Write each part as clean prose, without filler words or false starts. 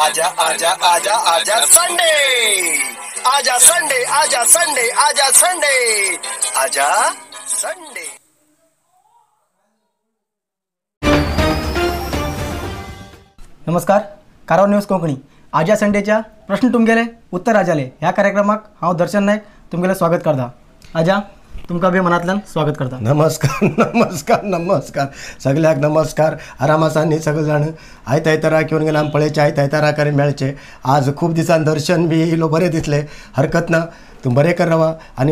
आजा आजा आजा आजा संडे, आजा संडे, आजा संडे, आजा संडे, आजा संडे. नमस्कार. कारवार न्यूज कोंकणी आजा संडेच्या प्रश्न तुमगेले उत्तर आजाले ह्या कार्यक्रमाक हांव दर्शन नायक तुमगेले स्वागत करता. आजा तुमकां बी मनांतल्यान स्वागत करता. नमस्कार नमस्कार नमस्कार सगळ्याक नमस्कार. आरामासांनी सगळे जाण आयताराक येवन गेले आमी पळयचे आयताराक मेळचे. आज खूब दिसान दर्शन बी इलो बरें दिसलें. हरकत ना, तूं बरें कर रावा. आनी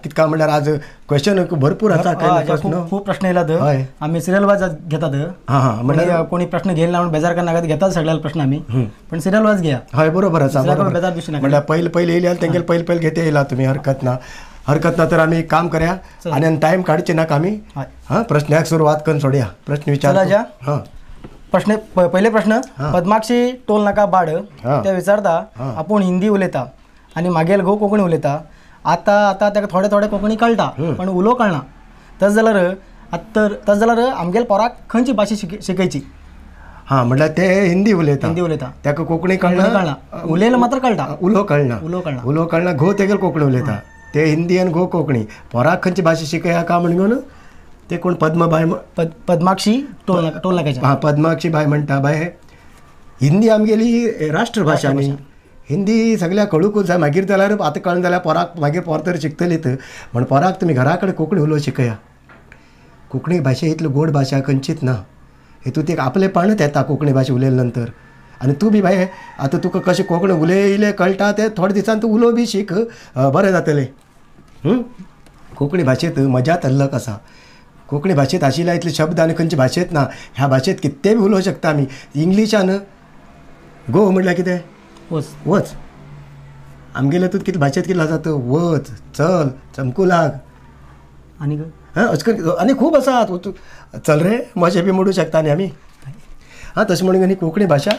कितका म्हणल्यार आज क्वेश्चन भरपूर आसा. खूप प्रश्न येयलात. हय आमी सिरियल वायज घेतात. हां म्हणजे कोणी प्रश्न घेयना म्हणून बेजार करनाकात, घेतात सगळ्याले प्रश्न आमी, पण सिरियल वायज घेया. हय बरोबर आसा. बेजार दिवची नाका. म्हणल्यार पयले येयले तेंगेले पयले घेते येयला तुमी. हरकत ना तर आमी काम करया आनी टायम काडचे नाका आमी. हां प्रश्नाक सुरवात करून सोडया. प्रश्न विचार. हां प्रश्न पहिले प्रश्न. पद्माक्षी टोल नाका बाड ते विचारता आपूण हिंदी उलयता आनी मागेल घो कोंकणी उलयता. आतां ताका थोडे थोडे कोंकणी कळटा पण उलोव कळना. तस जाल्यार आमगेल पोराक खंयची भाशा शिकयची? हां म्हणल्यार ते हिंदी उलयता ताका कोंकणी कळना. उलयला मात्र कळटा, उलोव कळना. घो तेगेल कोंकणी उलयता. ते हिंदी आनी घो कोंकणी. पोराक खंयची भाशा शिकया का म्हणून ते कोण पद्मबाई पद्माक्षी टोल नाक्याच्या. हां पद्माक्षी बाय म्हणटा. बाय हिंदी आमगेली राष्ट्रभाशा न्ही. हिंदी सगळ्याक कळूंकूच जाय. मागीर जाल्यार आतां कळना जाल्यार पोराक मागीर पोर तर शिकतलीच. म्हण पोराक तुमी घरा कडेन कोंकणी उलोवंक शिकया. कोंकणी भाशा इतली गोड भाशा खंयचीच ना. हेतूंत एक आपलेपणूच येता कोंकणी भाशा उलयले नंतर. आनी तूं बी बाय आतां तुका कशें कोंकणी उलयलें कळटा तें थोडे दिसान तूं उलोव बी शीक, बरें जातलें. कोंकणी भाशेंत मजात अल्लक आसा. कोंकणी भाशेंत आशिल्ल्या इतले शब्द आनी खंयचे भाशेंत ना. ह्या भाशेंत कितेंय बी उलोवंक शकता आमी. इंग्लिशान गो म्हणल्यार कितें? वच. आमगेले तूं कितें भाशेंत कितें आसा तो वच, चल, चमकू लाग आनी करून आनी खूब आसा. चल रे मशें बी म्हणूंक शकता न्ही आमी. हां तशें म्हणून आनी कोंकणी भाशा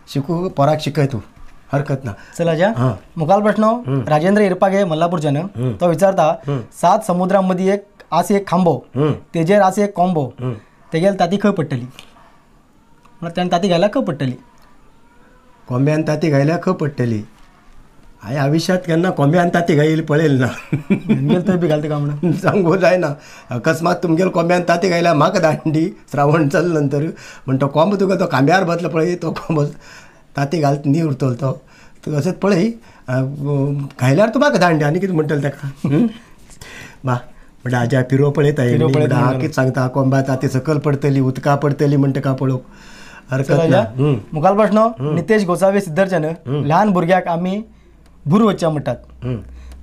शिकू पोराक शिकय तूं. हरकत ना. चल आजा मुखाल प्रश्न. राजेंद्र इरपागे मल्लापूरच्यान तो विचारता 7 समुद्रांमदी एक खांबो, तेजेर आसा एक कोंबो, तेगेल ताती खंय पडटली? म्हळ्यार ताणें ताती घायल्यार खंय पडटली? कोंब्यान ताती घायल्यार खंय पडटली? हांवें आयुश्यांत केन्ना कोंब्यान ताती घायली पळयली ना. थंय बी घालता काय म्हणून सांगूं जायना. अकस्मात तुमगेलो कोंब्यान ताती घायल्यार म्हाका धाडली श्रावण चल नंतर. म्हण तो कोंबो तुका तो खांब्यार बसलो पळय तो कोंबो ताती घालता न्ही उरतलो तो. तूं अशेंच पळय घायल्यार तूं म्हाका धाडली. आनी कितें म्हणटलें ताका बा म्हणटा हाज्या पिरो पळयता हांव कितें सांगता. कोंब्या ताती सकयल पडटली उदका पडटली म्हणटा का पळोवंक. हरकत ना. मुखाल प्रश्न. नितेश गोसावी सिद्धरच्यान ल्हान भुरग्याक आमी भूर वच्चा म्हणटात,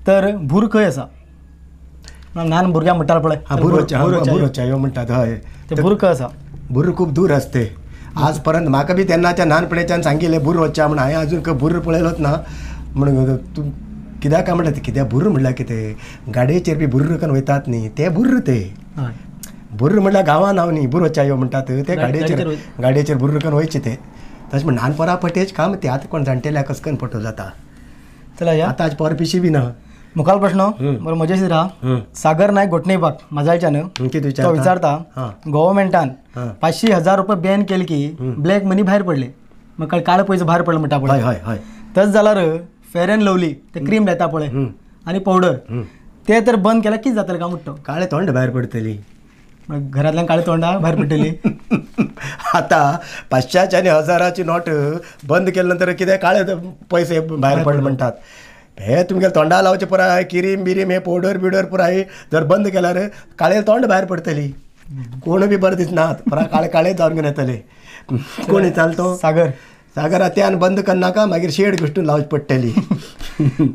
तर भूर खंय आसा? ल्हान भुरग्याक म्हणटा पळय भूर वच्चा ह्यो म्हणटात. हय ते भूर खंय आसा? भूर खूब दूर आसते. आज पर्यंत म्हाका बी तेन्नाच्या ल्हानपणेच्यान सांगिल्लें भूर वच्चा म्हण. हांवें आजून भूर पळयलोच ना. म्हणून तूं कित्याक काय म्हणटा कित्याक भूर म्हणल्यार कितें? गाडयेचेर बी भुर्र करून वयतात न्ही ते भुर्र. ते भुर्र म्हणल्यार गांवां नांव न्ही. भूर वच्चा ह्यो म्हणटात ते गाडयेचेर भुर्र करून वयचे ते. तशें म्हण ल्हान पोरा पटेच काम ते. आतां कोण जाणटेल्या कस करून पटो जाता. चला आतां आज पोर पिशी बी ना. मुखाल प्रश्न बरो मजेशीर राहा. सागर नायक घोटणेबाग माजाळच्यान तो विचारता गव्हर्मेंटान 500,000 रुपये बॅन केले की ब्लॅक मनी भायर पडले, मग काळे पयशे भायर पडले म्हणटा पळय. तस जाल्यार फेअर अँड लवली ते क्रीम येता पळय आनी पावडर ते तर बंद केल्यार कितें जातलें काय म्हणटा? काळे तोंड भायर पडटली. घरांतल्यान काळे तोंडा भायर पडटली. आतां 500ची आनी 1000ची नोट बंद केले नंतर कितें काळे पयशे भायर पडले म्हणटात. हे तुमगे तोंडा लावचे पुराय क्रीम बिरीम हे पावडर बिवडर पुराय जर बंद केल्यार काळे तोंड भायर पडटली. कोण बी बरें दिसनात पुरा काळे जावन घेवन येतले. कोणी चालतो? सागर त्यान बंद करनाका मागीर शेड घुश्टून लावची पडटली.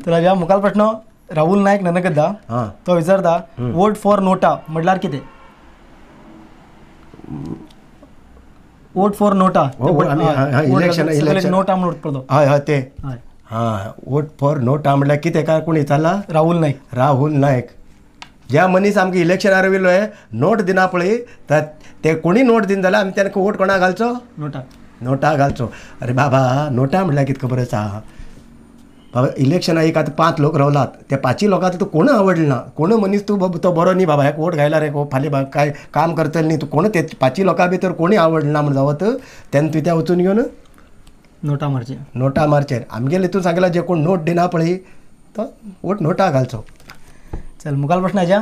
तुला ह्या मुखाल प्रश्न. राहुल नायक ननगद्दा तो विचारता वोट फॉर नोटा म्हटल्यार कितें? वोट फॉर नोटा इलेक्शन नोटा म्हणून पडतो. हय हय ते हां वोट फॉर नोटा म्हटल्यार कितें काय कोण विचारला? राहुल नायक. ज्या मनीस आमकां इलेक्शनार येयलो नोट दिना पळय ते कोणी नोट दिन जाल्यार आमी तांकां वोट कोणाक घालचो? नोटा घालचो. अरे बाबा नोटा म्हटल्यार कितें खबर आसा? बाबा इलेक्शना एक आतां 5 लोक रावलात. त्या 5 लोकांक तूं कोण आवडना. कोण मनीस तूं तो बरो न्ही बाबा ह्याक वोट घायला रे फाल्यां काय काम करतले न्ही. तूं कोण ते 5 लोकां भितर कोणी आवडना म्हण जावत तेन्ना तुवें त्या वचून घेवन नोटा मारचे. नोटा मारचेर आमगेले हितून सांगला जे कोण नोट दिना पळय तो वोट नोटा घालचो. चल मुखाल प्रश्न आजा.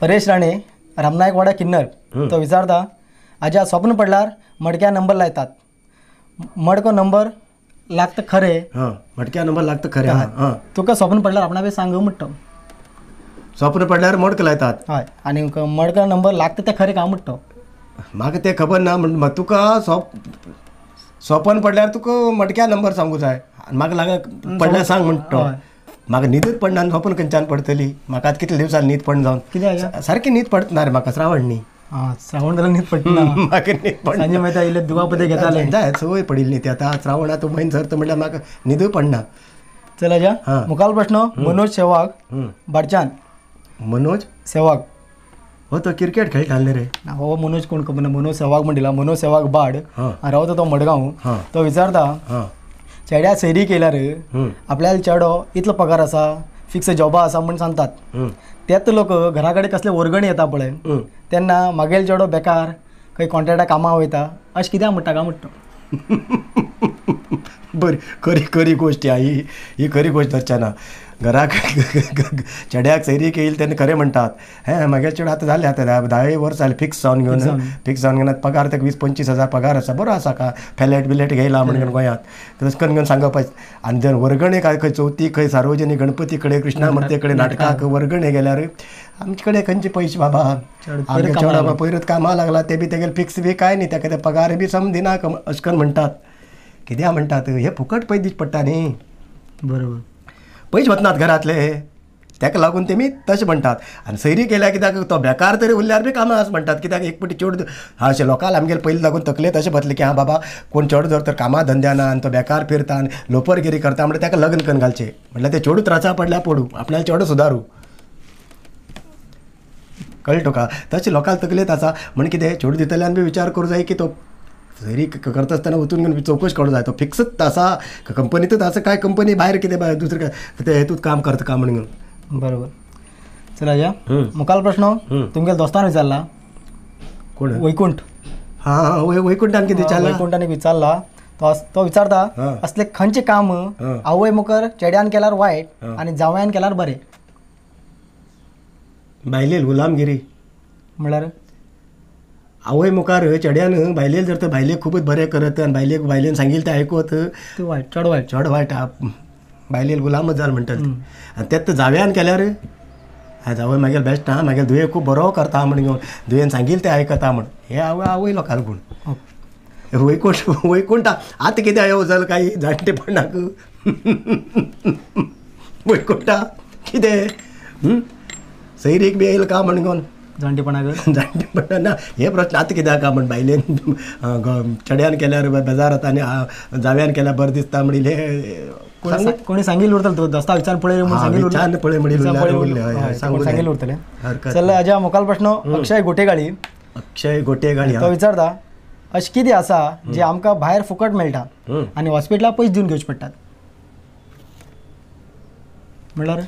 परेश राणे रामनायकवाडा किन्नर तो विचारता आजा स्वप्न पडल्यार मडक्या नंबर लायतात मडको नंबर लागतं खरे. मडक्या नंबर लागतं खरे. हां तुका स्वप्न पडल्यार आपणा सांग म्हणतो. स्वप्न पडल्यार मडक लायतात हय आणि मडका नंबर लागतं ते खरे का म्हणतो. म्हाका ते खबर ना म्हण तुका स्वप्न पडल्यार तुका मडक्या नंबर सांगू जाय आनी म्हाका लागा पडल्यार सांग म्हणतो. म्हाका न्हीदच पडना आनी स्वप्न खंयच्यान पडटली. म्हाका आतां कितले दिवसांनी न्हीद पडना जावन कित्याक सारकी न्हीद पडना रे म्हाका श्रावण न्ही. श्रावण जाल्यार न्हीद पडटा. म्हाका न्हीद पडना. सांजे मागीर इल्ले दुवापदे घेताले जाय सवय पडिल्ली ती आतां श्रावणा तूं म्हयन सरता म्हणल्यार म्हाका न्हीदूय पडना. चल आजा मुखाल प्रश्न मनोज सेवाग बाडच्यान. मनोज सेवाग हो तो क्रिकेट खेळटाले रे. हो मनोज कोण खबर ना. मनोज सेवाग म्हणला. मनोज सेवाग बाड रावता तो मडगांव. तो विचारता चेड्या सैरी केल्यार आपल्याला चेडो इतलो पगार आसा फिक्स जॉबा आसा म्हण सांगतात. तेच लोक घरा कडेन कसले वर्गणी येता पळय तेन्ना मागेल चेडो बेकार खंय कॉन्ट्रॅक्टा कामां वयता अशें कित्याक म्हणटा काय म्हणटा. बरी खरी गोश्ट ही खरी गोश्ट धरचना. घराक चेड्याक सैरीक येईल तेन्ना खरें म्हणटात. हे मागेल चेडो आतां जालें आतां 10 वर्स जालें फिक्स जावन घेवन घेवन पगार ताका 20-25 हजार पगार आसा बरो आसा का फ्लॅट बिलेट घेयला म्हणून गोंयांत तशें करून घेवन सांगप. आनी जर वर्गणे काय खंय चवथीक खंय सार्वजनीक गणपती कडेन कृष्णामुर्ती कडेन नाटकाक वर्गणे गेल्यार आमचे कडेन खंयचे पयशे बाबा. आमगे चेडो पयरत कामां लागला ते बी तेगेले फिक्स बी कांय न्ही ताका ते पगार बी सम दिना अशें करून म्हणटात. कित्याक म्हणटात हे फुकट पयस दिश्ट पडटा न्ही. बरोबर पयशे वचनात घरांतले ताका लागून तेमी तशें म्हणटात. आनी सैरी केल्या कित्याक तो बेकार तरी उरल्यार बी कामां आसा म्हणटात. कित्याक एक पटी चेड अशें लोकांक आमगेले पयलीं लागून तकले तशें बसले की हां बाबा कोण चेडो जर तर कामां धंद्याना आनी तो बेकार फिरता आनी लोपरगिरी करता म्हणल्यार ताका लग्न करून घालचें म्हणल्यार ते चेडू त्रासा पडल्यार पडू आपल्याला चेडो सुदारू. कळ्ळें तुका. तशें लोकांक तकलेत आसा म्हण कितें चेडू दितल्यान बी विचार करूं जाय की तो सैरी करता आसतना वचून घेवन चवकशी करूं जाय तो फिक्सच आसा कंपनीतूच आसा काय कंपनी भायर कितें दुसरें काय ते हेतूत काम करता का म्हणून. बरोबर. चल आजा मुखाल प्रश्न तुमगेल्या दोस्तान विचारला. कोण वैकुंठ. हां वैकुंठान कितें विचारला. वैकुंठान विचारला तो विचारता असले खंयचे काम आवय मुखार चेड्यान केल्यार वायट आनी जावयान केल्यार बरें. बायलेल गुलामगिरी म्हळ्यार आवय मुखार चेड्यान बायलेल जर तर बायलेक खूबच बरें करत आनी बायलेन सांगिल्लें तें आयकत ते वायट चड वायट बायलेल गुलामच जाल म्हणटात. आनी तेच जाव्यान केल्यार जावय मागीर बेस्ट आहा मागीर धुये खूब बरो करता म्हण घेवन धुयेन सांगिल्लें तें आयकता म्हण हे आवय लोकांक लागून. वैकुंठ आतां कितें येवं जालें काय जाणटेपणाक वैकुंठा कितें सैरीक बी येयला का म्हण घेवन जाणटेपणा ना हे प्रश्न आतां कित्याक का म्हण बायलेन चेड्यान केल्यार बेजार जाता आनी जाव्यान केल्यार बरें दिसता म्हणिल्ले कोणी सांगिल्लें उरतलें दोस्ता विचार पळय म्हणिल्लें सांगिल्लें उरतलें. चल हाज्या मुखाल प्रश्न अक्षय गोटेगाळी. तो विचारता अशें कितें आसा जे आमकां भायर फुकट मेळटा आनी हॉस्पिटलाक पयशे दिवन घेवचे पडटात. म्हणल्यार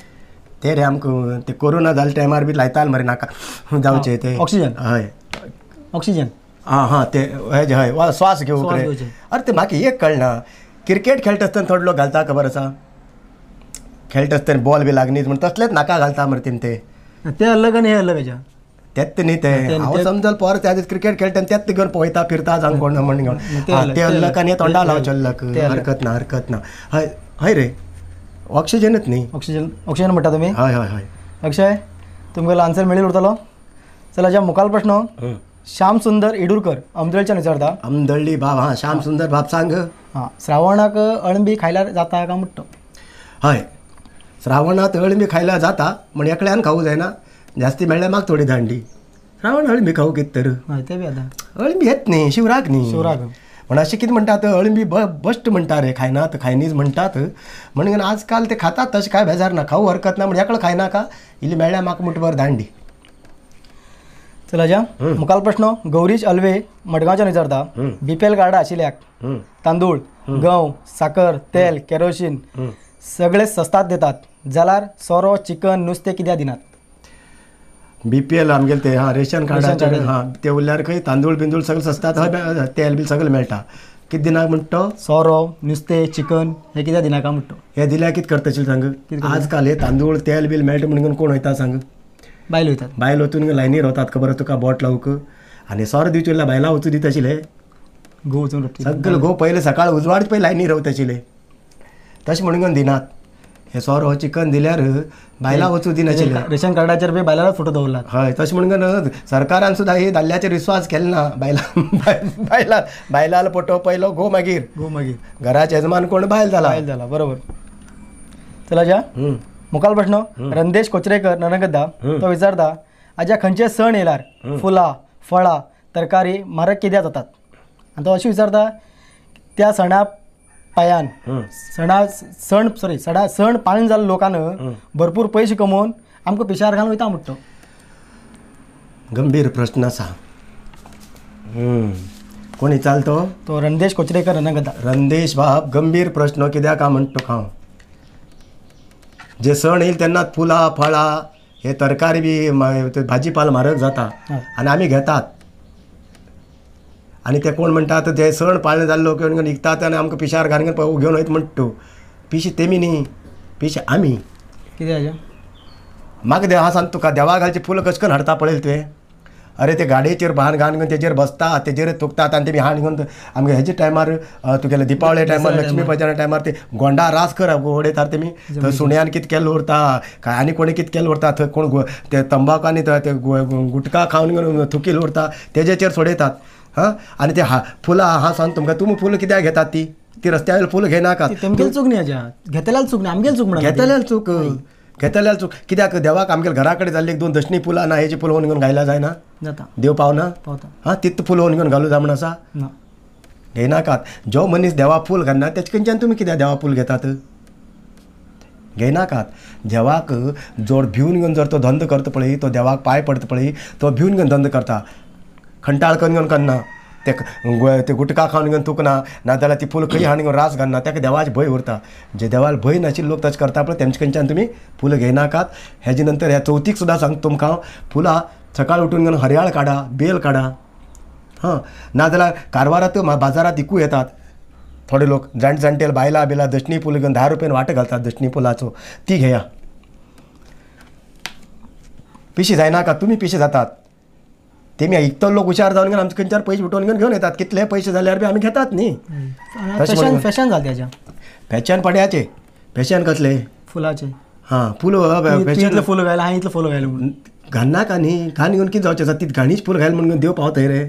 ते रे आमकां ते कोरोना जाल्या टायमार बी लायताले मरे नाका जावचें ते ऑक्सिजन. हय ऑक्सिजन हां ते हेजे हय स्वास घेवंक रे. अरे ते म्हाका एक कळना क्रिकेट खेळटा आसतना थोडे लोक घालता खबर आसा खेळटा आसतना बॉल बी लागनीच म्हण तसलेच नाका घालता मरे ते अलग आनी हे अलग हेज्या तेच न्ही ते हांव समजल पर त्या दीस क्रिकेट खेळटा आनी तेच घेवन पळयता फिरता जावं कोण म्हण घेवन ते अल्लक आनी तोंडा लावचे अल्लक हरकत ना हय हय रे ऑक्सिजनच न्ही ऑक्सिजन म्हणटा तुमी. हय हय हय अक्षय तुमगेलो आन्सर मेळील उरतलो. चल हाज्या मुखाल प्रश्न श्याम सुंदर इडूरकर अमदळच्यान विचारता. अमदळ्ळी बाब हां श्याम सुंदर बाब सांग. हां श्रावणाक अळंबी खायल्यार जाता काय म्हणटा. हय श्रावणात अळंबी खायला जाता म्हण एकल्यान खावूं जायना जास्ती मेळ्ळ्यार म्हाका थोडी धांडी. श्रावण अळंबी खावं कितें तर हय ते बी आतां अळंबी येत न्ही शिवराक म्हण अशें कितें म्हणटात अळंबी बस्ट म्हणटा रे खायनात खायनीच म्हणटात म्हणून आजकाल ते खातात तशें काय बेजार ना खावं हरकत ना म्हण एकलो खायनाका इल्ली मेळ्ळ्यार म्हाका मुठभर धांडी. चल हाज्या मुखाल प्रश्न गौरीश अल्वे मडगांवच्यान विचारता. BPL कार्डा आशिल्ल्याक तांदूळ गंव साकर तेल केरोसीन सगळे सस्तात देतात जाल्यार सोरो चिकन नुस्तें कित्याक दिनात. BPL आमगेले ते हां रेशन कार्डाचे हां ते उरल्यार खंय तांदूळ बिंदूळ सगळें सस्तात तेल बी सगळें मेळटा किती दिनाक म्हणतो सोरो नुस्तें चिकन हे कित्याक दिनाका म्हणटा हे दिल्यार कितें करतशील सांग आजकाल हे तांदूळ तेल बील मेळटा म्हणून कोण वयता सांग बायल वयतात बायल वचून लायनी रावतात खबर आसा तुका बोट लावूक आनी सोरो दिवचे उरल्यार बायलां वचूं दिता आशिल्ले घोव वचून रोपटी सगळे घोव पयले सकाळ उजवाड पयलीं लायनी रावता आशिल्ले तशें म्हणून दिनात हे सोरो चिकन दिल्यार बायलां वचूं दिनाशिल्ले रेशन कार्डाचेर बी बायलांच फोटो दवरलात हय तशें म्हणून सरकारान सुद्दां हे दादल्याचेर विश्वास केलो ना बायलां फोटो पयलो घोव मागीर घराचे यजमान कोण बायल जाला बरोबर चला जा मुखाल प्रश्न रणदेश कोचरेकर नरगद्दा तो विचारता आज्या खंयचे सण येयल्यार फुलां फळां तरकारी म्हारग कित्याक जातात आनी तो अशें विचारता त्या सणा पायान सण पाळून जाल्ल्या लोकांन भरपूर पयशे कमोवन आमकां पिशार घालून वयता म्हणटा गंभीर प्रश्न आसा कोण विचारलो तो रणदेश कोचरेकर नरगद्दा रणदेश बाब गंभीर प्रश्न कित्याक म्हणटा हांव जे सण येईल तेन्ना फुलां फळां हे तरकारी बी भाजीपाल म्हारग जाता आनी आमी घेतात आनी ते कोण म्हणटात जे सण पाळणे जाल्लो घेवन विकतात आनी आमकां पिशार घालून घेवन वयता म्हणटा पिशे तेमी न्ही पिशे आमी कित्याक म्हाका देवा सांग तुका देवा घालचे फुलां कशें करून हाडटा पळय तुवें अरे ते गाडयेचेर भान घालून घेवन तेजेर बसता तेजेर तुकतात आनी तेमी हाड घेवन आमगे हेजे टायमार तुगेले दिपावळे टायमार लक्ष्मी पुजना टायमार ते गोंडा रास कर उडयतात तेमी थंय सुण्यान कितें केल्लो उरता काय आनी कोणी कितें केल्लो उरता थंय कोण ते तंबाखू आनी ते गुटखा खावन घेवन थुकील उरता तेजेचेर सोडयतात आनी ते फुलां हांव सांग तुमकां तुमी फुलां कित्याक घेतात ती रस्त्या वयली फुलां घेयनाकात तेमगेल चूक न्ही हाज्या घेतल्याल चूक न्ही आमगेल चूक म्हणून घेतल्यार चूक कित्याक देवाक आमगेल्या घरा कडेन जाल्ली 2 दशणी फुलां ना हेजी फुलां व्हरून घेवन घायला जायना जाता देव पावना पावता तितू फुलां व्हरून घेवन घालूं जाय म्हण आसा ना घेयनाकात जो मनीस देवा फूल घालना तेचे कडच्यान तुमी कित्याक देवा फूल घेतात घेयनाकात देवाक जोड भिवन घेवन जर तो धंदो करता पळय तो देवाक पांय पडता पळय तो भिवन घेवन धंदो करता खंटाळ करून घेवन करना ते गुटखा खावन घेवन तुकना नाजाल्यार ती फुलां खंय हाडून घेवन रास घालना ताका देवाचें भंय उरता जे देवाक भंय नाशिल्ले लोक तशें करता पळय तेमचे कडच्यान तुमी फुलां घेयनाकात हेजे नंतर ह्या चवथीक सुद्दां सांगता तुमकां फुलां सकाळ उठून घेवन हरयाळ काडा बेल काडा नाजाल्यार कारवारांत बाजारांत विकूं येतात थोडे लोक जाणटेल बायलां बिलां दशणी फुलां घेवन 10 रुपयान वांटो घालतात दशणी फुलांचो ती घेया पिशे जायनाका तुमी पिशे जातात तेमी इकतो लोक हुशार जावन घेवन आमचे खंयच्यार पयशे उठोवन घेवन येतात कितले पयशे जाल्यार बी आमी घेतात न्ही फॅशन जाता तेज्या फॅशन पड्याचे फॅशन कसले फुलाचे फुलां इतले फुलां घायला हांवें इतले फुलां घायला म्हणून घालनाका न्ही घान घेवन कितें जावचें आसा ती घाणीच फूल घाल म्हणून देव पावतय रे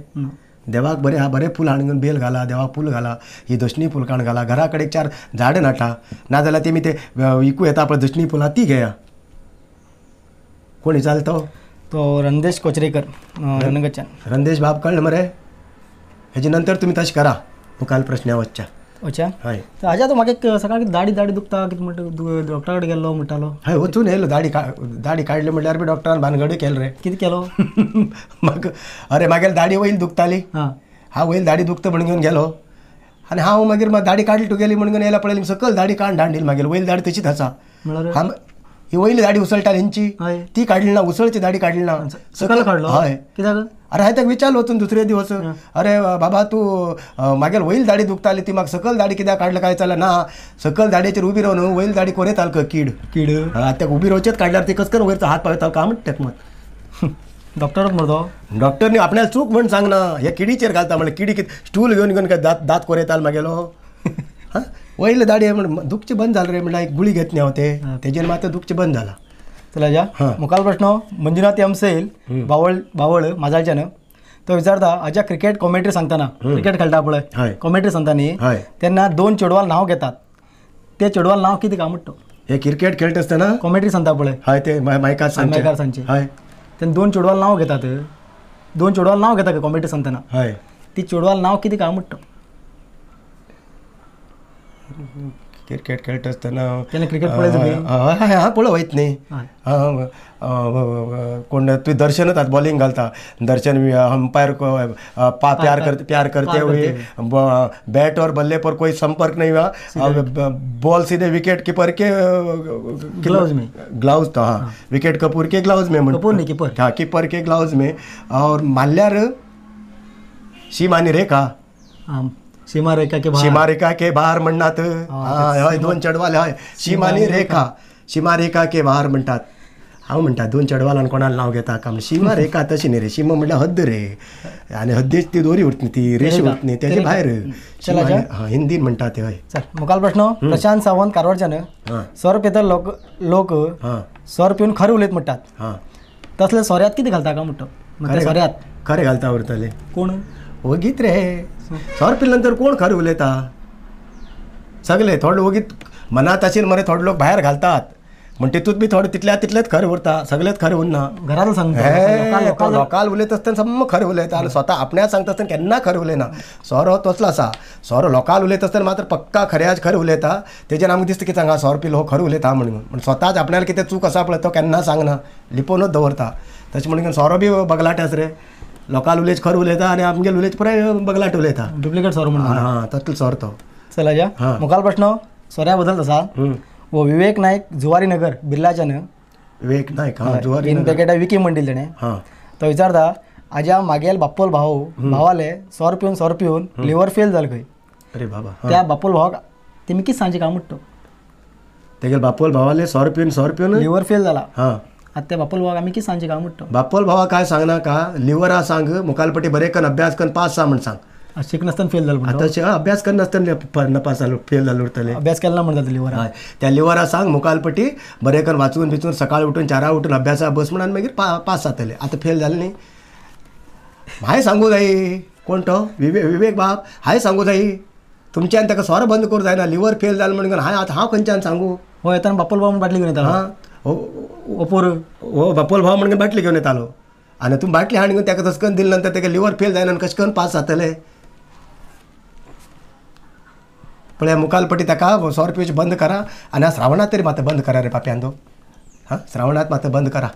देवाक बरें फूल हाडून घेवन बेल घाला देवाक फूल घाला ही दशणी फूल काण घाला घरा कडेन 4 झाडां नाटा नाजाल्यार तेमी ते विकूं येता पळय दशणी फुलां ती घेया कोण विचारलो तो रणदेश कोचरेकर रणगच्यान रणदेश बाब कळ्ळें मरे हेजे नंतर तुमी तशें करा मुखाल प्रश्ना वचच्या अच्छा हय हाज्या तो म्हाका सकाळी दाढी दुखता कितें म्हणटा डॉक्टरा कडेन गेल्लो म्हणटालो हय वचून येयलो दाढी काडली म्हणल्यार बी डॉक्टरान भानगडी केलो रे कितें केलो म्हाका अरे म्हागेली दाढी वयल दुखताली हांव वयल दाढी दुखता म्हणून घेवन गेलो आनी हांव मागीर दाढी काडली तुगेली म्हणून घेवन येयला पळयली सकयल दाढी काडून धाडली मागीर वयल दाढी तशीच आसा म्हळ्यार ही वयली दाढी उसळटा हेंची ती काडली ना उसळची दाढी काडली ना सकयल काडलो हय कित्याक अरे हांवें ताका विचारलो वचून दुसरे दिवस अरे बाबा तूं मागेल वयल दाढी दुखताली ती म्हाका सकयल दाढी कित्याक काडली काय जाल्यार ना सकयल दाडयेचेर उबी रावन वयल दाढी कोरयताल कीड ताका उबी रावचेच काडल्यार ती कस करून वयर हात पावयताल काय म्हणटा मत डॉक्टर म्हणतो डॉक्टरनी आपल्याला चूक म्हण सांगना हे किडीचेर घालता म्हणल्यार किडी कितें स्टूल घेवन घेवन काय दात कोरयताल मागेलो वयले दाडी म्हण दुखचे बंद जालें रे म्हणल्यार एक गुळी घेतली हांव तेजेर मात्र दुखचे बंद जाला चला जा मुखाल प्रश्न मंजुनाथ एमसेल बावळ माजाळच्यान तो विचारता हाज्या क्रिकेट कॉमेंट्री सांगतना क्रिकेट खेळटा पळय कॉमेंट्री सांगता न्ही तेन्ना 2 चेडवाल नांव घेतात ते चेडवाल नांव कितें काय म्हणटा हे क्रिकेट खेळटा आसतना कॉमेंट्री सांगता पळय हय ते मायकार सांगचे हय तेन्ना 2 चेडवाल नांव घेतात 2 चेडवाल नांव घेता कॉमेंट्री सांगतना हय ती चेडवाल नांव कितें काय म्हणटा क्रिकेट खेळटा आसतना तेन्ना क्रिकेट पळय तुमी हय हांव पळय वयत न्ही कोण तुवें दर्शन येतात बॉलिंग घालता दर्शन अंपायर प्यार करते हुए बैट और बल्ले पर कोई संपर्क नहीं हुआ बॉल सीधे विकेट कीपर के ग्लाउज तो हाँ विकेट कपूर के ग्लाउज में कीपर के ग्लाउज में और माल्यार सीम आनी रेखा सीमारेखा के बाहेर. सीमारेखा के बाहेर म्हणतात. हय 2 चेडवाले हय सीमानी रेखा सीमारेखा के बाहेर म्हणटात. हांव म्हणटा 2 चेडवालान कोणाला नांव घेता का सीमा रेखा तशी न्ही रे. सीमा म्हणल्यार हद्द रे आनी हद्दीच ती दोरी उरता ती रेश उरता न्ही तेजे भायर हिंदीन म्हणटा ते. हय चल मुखाल प्रश्न. प्रशांत सावंत कारवारच्यान सोर पितर लोक सोर पिवन खरें उलयत म्हणटात. तसले सोऱ्यात कितें घालता काय म्हणटा. सोऱ्यात खरें घालता उरतले कोण ओगीत रे. सोर पिल्या नंतर कोण खरें उलयता. सगळे थोडे ओगीत मनात आशिल मरे थोडे लोक भायर घालतात म्हण तितूत बी थोडे तितलेच खरें उरता. सगळेच खरें उरना. घरात सांगता लोकाल उलयत आसतना सम्म खरें उलयता आनी स्वता आपण्याक सांगता आसतना केन्ना खरें उलयना. सोरो तसलो आसा. सोरो लोकाल उलयत आसतना मात्र पक्का खरें उलयता. तेजेर आमकां दिसता की सांगा सोर पिलो हो खरें उलयता म्हणून. पूण स्वताच आपल्याला कितें चूक आसा पळय तो केन्ना सांगना लिपोनूच दवरता. तशें म्हणून सोरो बी बगलाट रे. लोकाल उलयच खरें उलयता आनी आमगेले उलयच पुराय बगलाट उलयता. डुप्लिकेट सोरो म्हणून. हां तसलो सोर तो. चला या मुखाल प्रश्न. सोऱ्या बद्दल तसा वो विवेक नायक जुवारी नगर बिर्लाच्यान विवेक नायक जुवारी इन पॅकेटा विकी म्हणतील तेणें. तो विचारता आज्या मागेल बाप्पोल भावाले सोर पिवन लिव्हर फेल जालें खंय. अरे बाबा. त्या बाप्पोल भावाक तेमी कितें सांगचे काय म्हणटा. तेगेले बापोल भावाले सोर पिवन लिव्हर फेल जाला. हां आतां त्या बाप्पोल भावाक आमी कितें सांगचे काय म्हणटा. बापोल भावा काय सांगना का लिव्हरा सांग मुखालपट्टी बरें करून अभ्यास करून पास जा म्हण सांग. शिकनासतना फेल जालो म्हणटा. आतां अभ्यास करनासतना पास जालो फेल जालो उरतले. अभ्यास केला ना म्हणटा लिव्हर. हय त्या लिव्हरा सांग मुखालपट्टी बरें करून वाचून बिचून सकाळी उठून 4 उठून अभ्यासा बस म्हणून मागीर पास जातले. आतां फेल जालें न्ही. हांय सांगूं जायी कोण तो विवेक बाब हांय सांगूं जायी. तुमच्यान ताका सोरो बंद करूं जायना. लिव्हर फेल जालें म्हणून हांव खंयच्यान सांगू. हो येताना बाप्पोल भाव बाटली घेवन येता. ओपोर हो बापोल भाव म्हणून बाटली घेवन येतालो आनी तूं बाटली हाडून घेवन ताका तशें करून दिले नंतर ताका लिव्हर फेल जायना आनी कशें करून पास जातले. पळय मुखालपट्टी ताका सोर पिवचें बंद करा आनी श्रावणात तरी मात बंद करा रे पाप्यांदो. श्रावणात मात बंद करा.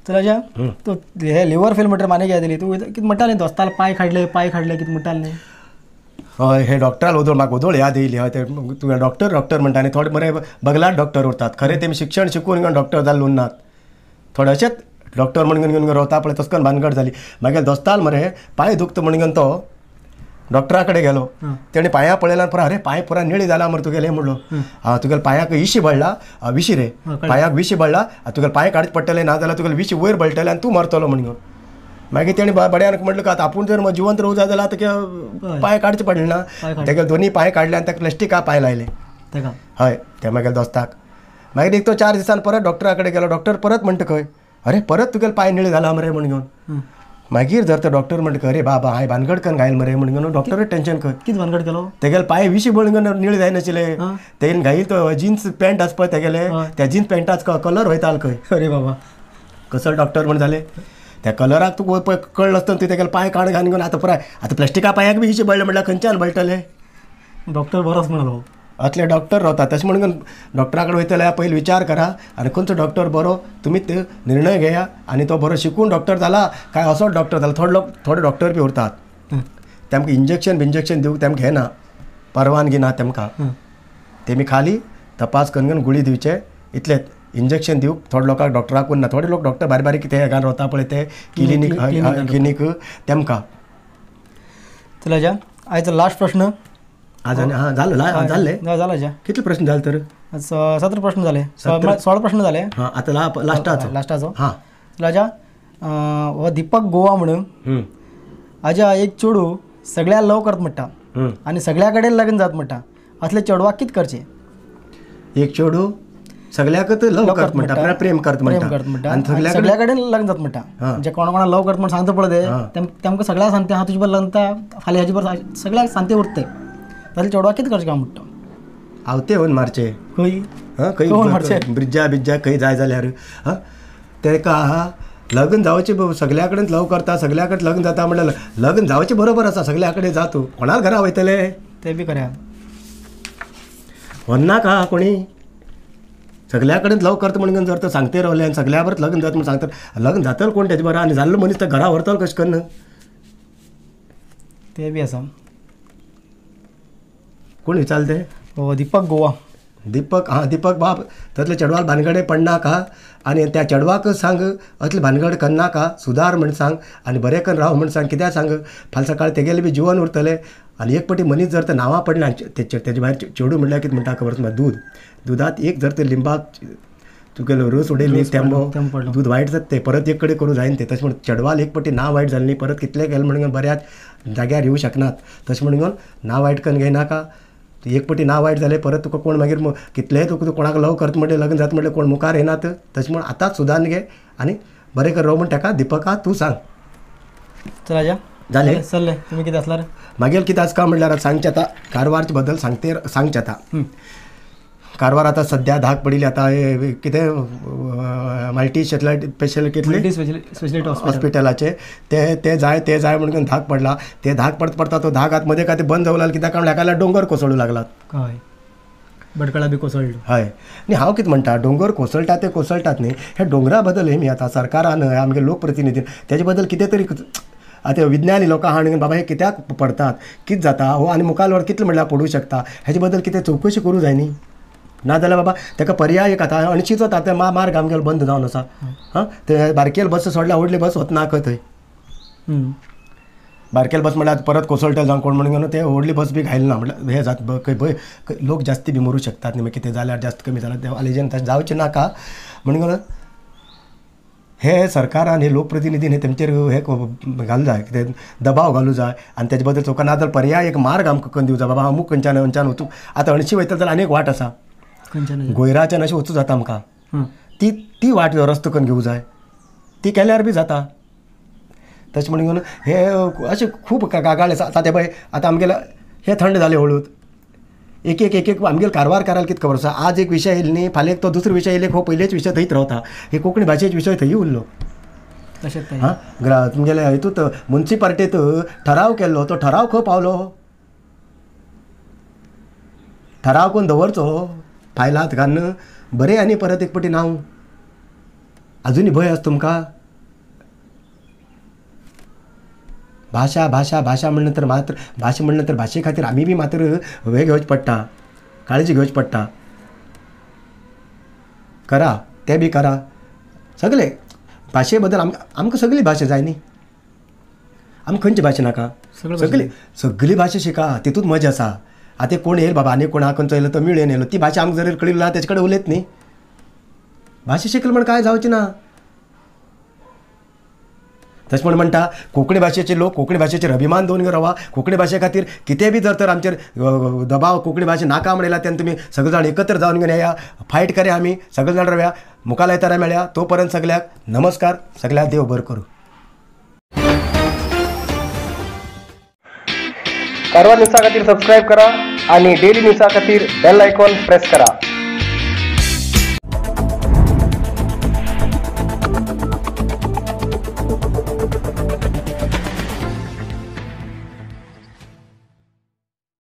चल अजा तूं हे लिव्हर फेल म्हणटा माने घ्या दिली. तूं कितें म्हणटालें दोस्ताल पांय काडले कितें म्हणटालें. हय हे डॉक्टराल म्हाका उदोळ याद येयली. हय ते तुवें डॉक्टर म्हणटा आनी थोडे मरे बगलाट डॉक्टर उरतात. खरें तेमी शिक्षण शिकून घेवन डॉक्टर जाल्ले उरनात. थोडे अशेंच डॉक्टर म्हणून घेवन रावता पळय तसकन भानगड जाली. मागीर दोस्ताल मरे पांय दुखता म्हणून घेवन तो डॉक्टरा कडेन गेलो. तेणें पांयां पळयल्यार पुरो अरे पांय पुरा निळी जाला मरे तुगेले म्हणलो. तुगेले पांयाक विशी बळ्ळा. विशी रे पांयाक विशी बळ्ळा. तुगेले पांय काडचे पडटले ना जाल्यार तुगेले विशी वयर बळटले आनी तूं मरतलो म्हणून घेवन. मागीर तेणी बड्यान म्हणलें का आपूण जर जिवंत रावूं जाय जाल्यार ताका पांय काडचे पडले ना. तेगे दोनी पांय काडले आनी ताका प्लास्टिका पांय लायले. हय ते मागीर दोस्ताक. मागीर एक तो 4 दिसान परत डॉक्टरा कडेन गेलो. डॉक्टर परत म्हणटा खंय अरे परत तुगेले पांय निळे जाला मरे म्हणून घेवन. मागीर जर तो डॉक्टर म्हणटा अरे बाबा हांवें भानगड करून घायल मरे म्हणून घेवन डॉक्टर टेन्शन खंय. कितें भानगड केलो. तेगेले पांय विशी बळून घेवन निळे जायनाशिल्ले. तेणें घाईल तो जिन्स पॅन्ट आसा पळय तेगेले त्या जिन्स पॅन्टाचो कलर वयतालो खंय. अरे बाबा कसो डॉक्टर म्हण जाले. त्या कलराक तुका कळ्ळो नासतना तुवें तेगेले पांय काड घालून घेवन आतां पुराय आतां प्लास्टिका पांयाक बी विशी बळ्ळे म्हणल्यार खंयच्यान बळटले. डॉक्टर बरोच म्हणलो. असले डॉक्टर रावता. तशें म्हणून डॉक्टरा कडेन वयतले जाल्यार पयलीं विचार करा आनी खंयचो डॉक्टर बरो तुमीच निर्णय घेया आनी तो बरो शिकून डॉक्टर जाला काय असोच डॉक्टर जाला. थोडे डॉक्टर बी उरतात तेमकां इंजेक्शन दिवंक तेमकां घेना परवानगी ना तेमकां. तेमी खाली तपास करून घेवन गुळी दिवचे इतलेंच. इंजेक्शन दिवंक थोडे लोकांक डॉक्टराक ना. थोडे लोक डॉक्टर बारीक कितें हेगान रावता पळय ते क्लिनीक तेमकां. चला जा आयचो लास्ट प्रश्न. जाले जाला कितले प्रश्न जाले तर 17 प्रश्न जाले. 16 प्रश्न जाले. आतां लास्टाचो. हां राजा हो दीपक गोवा म्हणून हाज्या एक चेडू सगळ्या लव करता म्हणटा आनी सगळ्या कडेन लग्न जाता म्हणटा. असले चेडवाक कितें करचें. एक चेडू सगळ्याकच लव करता म्हणटा प्रेम करता म्हणटा आनी सगळ्या कडेन लग्न जाता म्हणटा. जे कोणा लव करता म्हण सांगता पळय ते तेमकां सगळ्यांक सांगता हांव तुजे बरोबर लग्न फाल्यां हाजे बरोबर सगळ्याक सांगते उरते. जाल्यार चेडवाक कितें करचें काय म्हणटा. हांव ते व्हरून मारचे खंय मारचे ब्रिजा खंय जाय जाल्यार तेका लग्न जावचें. सगळ्या कडेन लव करता सगळ्या कडेन लग्न जाता म्हणल्यार लग्न जावचें बरोबर आसा. सगळ्या कडेन जा तूं कोणाल घरा वयतले ते बी खरें व्हरनाका कोणी. सगळ्या कडेन लव करता म्हणून जर तर सांगते रावले आनी सगळ्या बरोबर लग्न जाता म्हणून सांगता लग्न जातलो कोण तेजे बरो आनी जाल्लो मनीस तर घरा व्हरतलो कशें करून. ते बी आसा. कोण विचारले ते. दीपक गोवा. दीपक बाप तसले चेडवाल भानगडे पडनाका आनी त्या चेडवाक सांग असले भानगड करनाका सुदार म्हण सांग आनी बरें करून राव म्हण सांग कित्याक सांग फाल्यां सकाळी तेगेलें बी जिवन उरतलें आनी एक पाटी मनीस जर तर नांवां पडलें तेजे भायर चेडूं म्हणल्यार कितें म्हणटा खबर आसा दुदांत एक जर तर लिंबाक तुगेलो रोस उडयली तेंबो दूद वायट जाता तें परत एक कडेन करूं जायना तें तशें म्हणून चेडवाल एक पाटी नांव वायट जालें न्ही परत कितलें गेलें म्हणून बऱ्याच जाग्यार येवं शकनात तशें म्हणून नांव वायट करून घेयनाका एक पाटी नांव वायट जालें परत तुका कोण मागीर कितलेंय तुका कोणाक लव करता म्हणलें लग्न जाता म्हणलें कोण मुखार येनात तशें म्हणून आतांच सुदारण घे आनी बरें कर राव म्हण ताका दीपका तूं सांग चल राजा जालें चल्ले तुमी कितें आसल्यार मागीर कितें आसता म्हणल्यार सांगचें आतां कारवारचे बद्दल सांगचें आतां कारवार आतां सद्या धाक पडिल्ली आतां हे कितें मल्टी स्पेशलिटी हॉस्पिटलाचे ते जाय म्हणून धाक पडला ते धाक पडता तो धाक आत मध्ये काय ते बंद जावं लागला कित्याक कारण हेका डोंगर कोसळू लागलात हय भटकळा बी कोसळ्ळो हय न्ही हांव कितें म्हणटा डोंगर कोसळटात ते कोसळटात न्ही हे डोंगरा बद्दल मी आतां सरकारान आमगे लोकप्रतिनिधीन तेजे बद्दल कितें तरी आतां विज्ञानी लोकां हाडून बाबा हे कित्याक पडटात कितें जाता हो आनी मुखार कितले म्हणल्यार पडूं शकता हेजे बद्दल कितें चवकशी करूं जाय न्ही नाजाल्यार बाबा ताका पर्याय एक आतां अणशीचो आतां मार्ग आमगेलो बंद जावन आसा हां ते बारकेल बस सोडल्यार व्हडली बस वतना खंय थंय बारकेल बस म्हणल्यार परत कोसळटा जावं कोण म्हणून ते व्हडली बस बी घायना म्हणल्यार हे जाता खंय लोक जास्ती बी मरूं शकतात न्ही मागीर कितें जाल्यार जास्त कमी जाल्यार ते आलेजन तशें जावचें नाका म्हणून हे सरकारान हे लोकप्रतिनिधीन हे तेंचेर हे घालूं जाय कितें दबाव घालूं जाय आनी तेजे बद्दल चवका नाजाल्यार पर्याय एक मार्ग आमकां करून दिवं जाय बाबा अमूक खंयच्यान वचूं आतां अणशी वयतले जाल्यार आनीक वाट आसा गोयराच्यान अशें वचूं जाता आमकां ती वाट रस्तो करून घेवं जाय ती केल्यार बी जाता तशें म्हणून हे अशें खूब कागाळ आसा आतां ते पळय आतां आमगेलें हे थंड जालें हळूच एक आमगेले कारवार कितें खबर आसा आज एक विशय येयलो न्ही फाल्यां तो दुसरो विशय येयलो हो पयलेच विशय थंयच रावता हे कोंकणी भाशेचे विशय थंय उरलो तशेंच हां तुमगेले हितूंत मुन्सिपाल्टीत ठराव केल्लो तो ठराव खंय पावलो ठराव करून दवरचो फायलांत घालून बरें आनी परत एक पाटी नांव अजुनूय भंय आसा तुमकां भाशा म्हणलं तर मात्र भाशा म्हणलं तर भाशे खातीर आमी बी मात्र हे घेवचें पडटा काळजी घेवची पडटा करा ते बी करा सगळे भाशे बद्दल आमकां सगळी भाशा जाय न्ही आमकां खंयची भाशा नाका सगळी भाशा शिका तितूंत मजा आसा आतां कोण येयलो बाबा आनी कोणा खंयचो येयलो तमीळ येवन येयलो ती भाशा आमकां जर कळिल्ली ना तेजे कडेन उलयत न्ही भाशा शिकली म्हण काय जावचें ना तशें म्हण म्हणटा कोंकणी भाशेचे लोक कोंकणी भाशेचेर अभिमान दवरून रावा कोंकणी भाशे खातीर कितें बी जर तर आमचेर दबाव कोंकणी भाशे नाका म्हणयला तेन्ना तुमी सगळे जाण एकत्र जावन घेवन येया फायट करया आमी सगळे जाण रावया मुखार येताना मेळया तोपर्यंत सगळ्याक नमस्कार सगळ्याक देव बरें करूं कारवार न्यूजा खातीर सबस्क्रायब करा आणि डेली न्यूजा खातीर बेल आयकॉन प्रेस करा.